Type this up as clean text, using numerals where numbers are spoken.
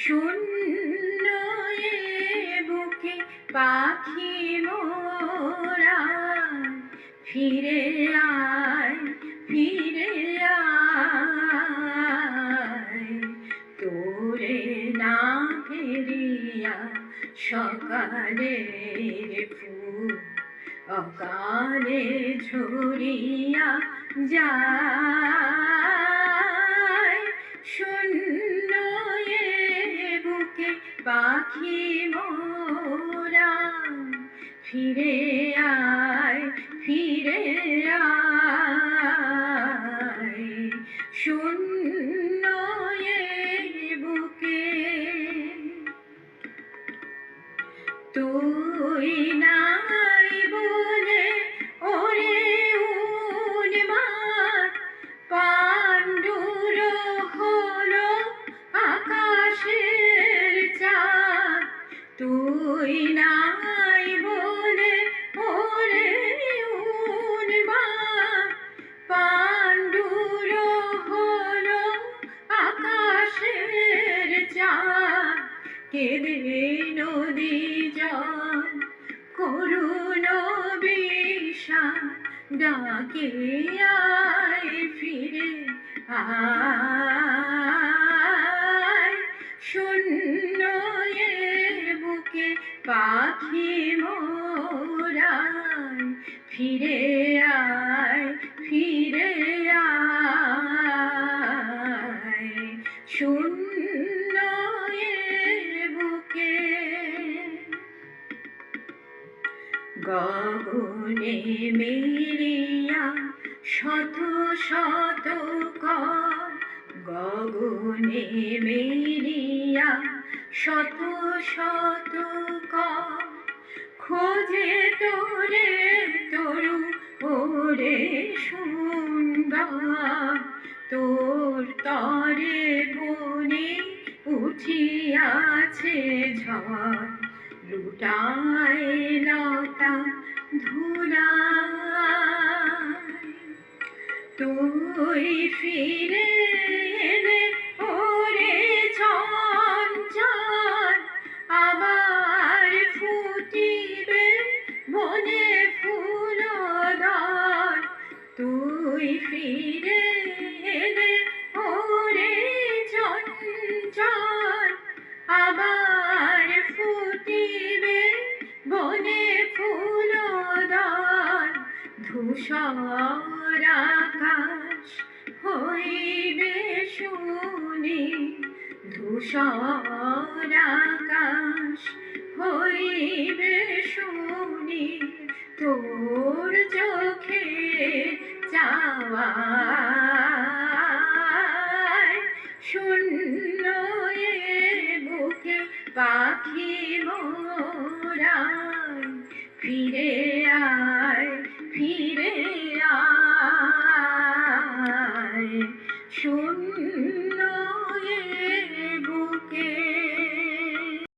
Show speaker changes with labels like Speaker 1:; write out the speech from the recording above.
Speaker 1: শূন্য এ বুকে পাখি মোরা, ফিরে আয় ফিরে আয়, তোরে না ফিরিয়া সকালের ফুল অকালে ঝরিয়া যায়। শূন্য এ বুকে পাখি মোরা, ফিরে আয় ফিরে আয়, শূন্য এ বুকে। তুই নাই বলে ওরে উন্মাদ, পাণ্ডুর হলো আকাশের চাঁদ। তুই নাই বলে ওরে উন্মাদ, পাণ্ডুর হলো আকাশের চাঁদ। কেঁদে নদী জল করুণ বিষাদ, ডাকে আয় ফিরে আয়। শূন্য এ বুকে পাখি মোরা, ফিরে আয় ফিরে আয়, শূন্য এ বুকে। গগনে মেরিয়া শত শত কর, গগনে মেরিয়া শত শত কর, খোঁজে তোরে তরু ওরে সুন্দর। তোর তরে বনে উঠিয়াছে ঝড়, লুটায় লতা ধুলায়। তুই ফিরে এলে ওরে চঞ্চল, আবার ফুটিবে বনে ফুলদল। তুই ফিরে এলে ওরে চঞ্চল, আবার ফুটিবে বনে ফুলদল। ধূসর আকাশ হইবে শুনি, ধূসর আকাশ হইবে শুনি, তোর চোখে চাওয়ায়। শূন্য এ বুকে পাখি